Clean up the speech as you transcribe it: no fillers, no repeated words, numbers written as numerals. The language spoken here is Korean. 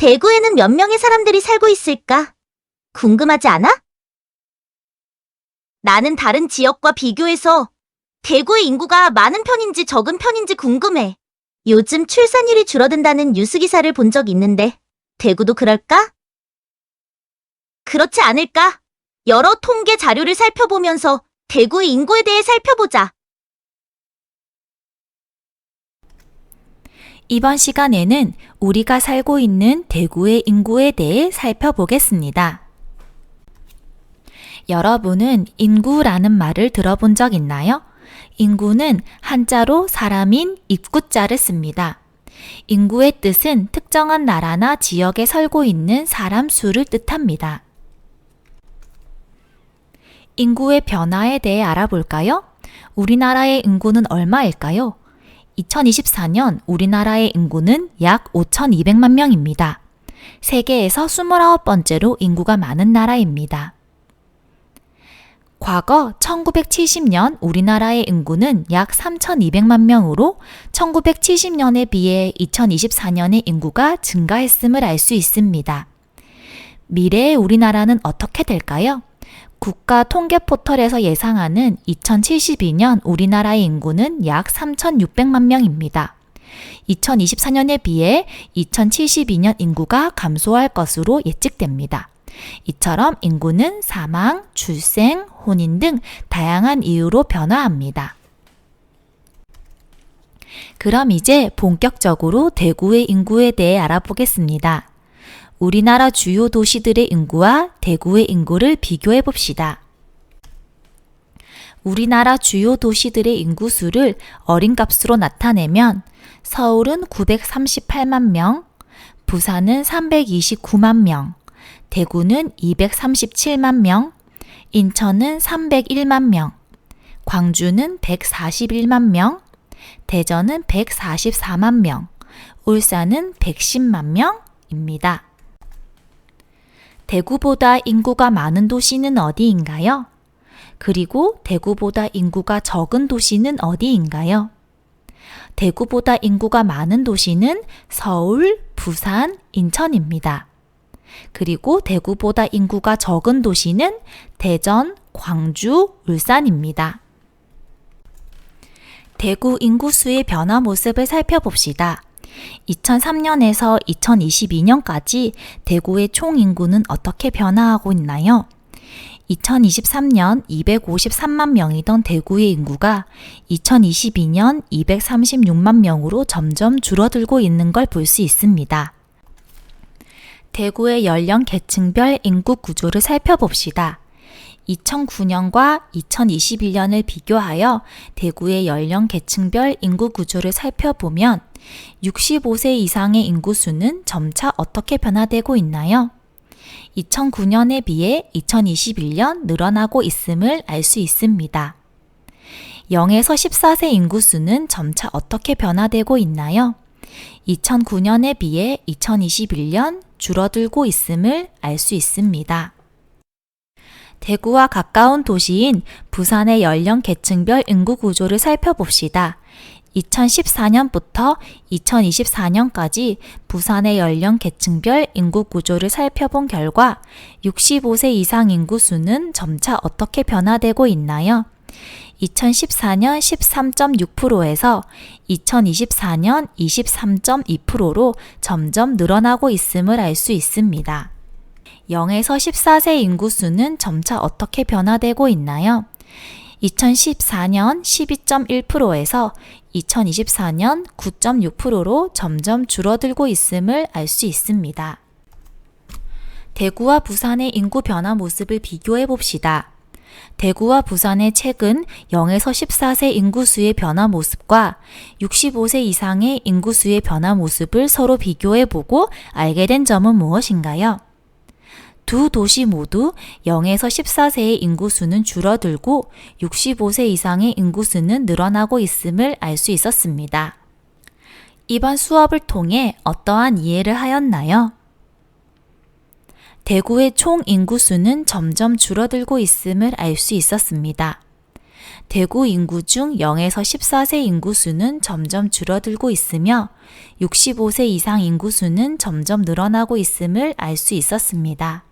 대구에는 몇 명의 사람들이 살고 있을까? 궁금하지 않아? 나는 다른 지역과 비교해서 대구의 인구가 많은 편인지 적은 편인지 궁금해. 요즘 출산율이 줄어든다는 뉴스 기사를 본 적 있는데, 대구도 그럴까? 그렇지 않을까? 여러 통계 자료를 살펴보면서 대구의 인구에 대해 살펴보자. 이번 시간에는 우리가 살고 있는 대구의 인구에 대해 살펴보겠습니다. 여러분은 인구라는 말을 들어본 적 있나요? 인구는 한자로 사람인 입구자를 씁니다. 인구의 뜻은 특정한 나라나 지역에 살고 있는 사람 수를 뜻합니다. 인구의 변화에 대해 알아볼까요? 우리나라의 인구는 얼마일까요? 2024년 우리나라의 인구는 약 5,200만 명입니다. 세계에서 29번째로 인구가 많은 나라입니다. 과거 1970년 우리나라의 인구는 약 3,200만 명으로 1970년에 비해 2024년의 인구가 증가했음을 알 수 있습니다. 미래의 우리나라는 어떻게 될까요? 국가 통계 포털에서 예상하는 2072년 우리나라의 인구는 약 3,600만 명입니다. 2024년에 비해 2072년 인구가 감소할 것으로 예측됩니다. 이처럼 인구는 사망, 출생, 혼인 등 다양한 이유로 변화합니다. 그럼 이제 본격적으로 대구의 인구에 대해 알아보겠습니다. 우리나라 주요 도시들의 인구와 대구의 인구를 비교해 봅시다. 우리나라 주요 도시들의 인구수를 어림값으로 나타내면 서울은 938만 명, 부산은 329만 명, 대구는 237만 명, 인천은 301만 명, 광주는 141만 명, 대전은 144만 명, 울산은 110만 명입니다. 대구보다 인구가 많은 도시는 어디인가요? 그리고 대구보다 인구가 적은 도시는 어디인가요? 대구보다 인구가 많은 도시는 서울, 부산, 인천입니다. 그리고 대구보다 인구가 적은 도시는 대전, 광주, 울산입니다. 대구 인구수의 변화 모습을 살펴봅시다. 2003년에서 2022년까지 대구의 총 인구는 어떻게 변화하고 있나요? 2023년 253만 명이던 대구의 인구가 2022년 236만 명으로 점점 줄어들고 있는 걸 볼 수 있습니다. 대구의 연령 계층별 인구 구조를 살펴봅시다. 2009년과 2021년을 비교하여 대구의 연령 계층별 인구 구조를 살펴보면 65세 이상의 인구수는 점차 어떻게 변화되고 있나요? 2009년에 비해 2021년 늘어나고 있음을 알 수 있습니다. 0에서 14세 인구수는 점차 어떻게 변화되고 있나요? 2009년에 비해 2021년 줄어들고 있음을 알 수 있습니다. 대구와 가까운 도시인 부산의 연령 계층별 인구 구조를 살펴봅시다. 2014년부터 2024년까지 부산의 연령 계층별 인구 구조를 살펴본 결과 65세 이상 인구 수는 점차 어떻게 변화되고 있나요? 2014년 13.6%에서 2024년 23.2%로 점점 늘어나고 있음을 알 수 있습니다. 0에서 14세 인구 수는 점차 어떻게 변화되고 있나요? 2014년 12.1%에서 2024년 9.6%로 점점 줄어들고 있음을 알 수 있습니다. 대구와 부산의 인구 변화 모습을 비교해 봅시다. 대구와 부산의 최근 0에서 14세 인구수의 변화 모습과 65세 이상의 인구수의 변화 모습을 서로 비교해 보고 알게 된 점은 무엇인가요? 두 도시 모두 0에서 14세의 인구수는 줄어들고 65세 이상의 인구수는 늘어나고 있음을 알 수 있었습니다. 이번 수업을 통해 어떠한 이해를 하였나요? 대구의 총 인구수는 점점 줄어들고 있음을 알 수 있었습니다. 대구 인구 중 0에서 14세 인구수는 점점 줄어들고 있으며 65세 이상 인구수는 점점 늘어나고 있음을 알 수 있었습니다.